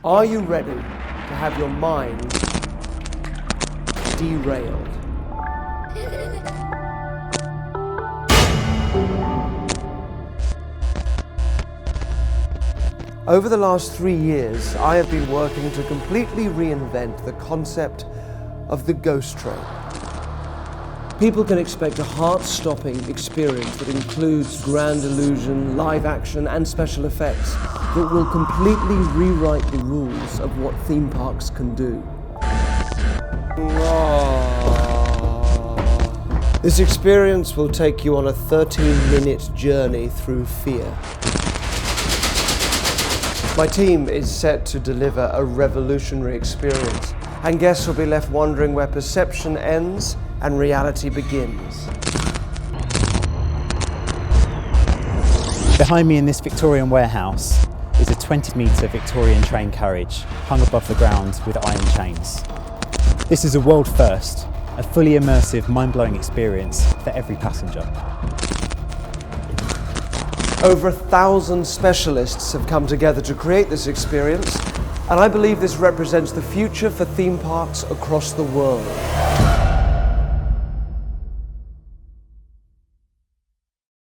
Are you ready to have your mind derailed? Over the last 3 years, I have been working to completely reinvent the concept of the ghost train. People can expect a heart-stopping experience that includes grand illusion, live action and special effects that will completely rewrite the rules of what theme parks can do. This experience will take you on a 13-minute journey through fear. My team is set to deliver a revolutionary experience, and guests will be left wondering where perception ends and reality begins. Behind me in this Victorian warehouse is a 20-metre Victorian train carriage hung above the ground with iron chains. This is a world first, a fully immersive, mind-blowing experience for every passenger. Over 1,000 specialists have come together to create this experience, and I believe this represents the future for theme parks across the world.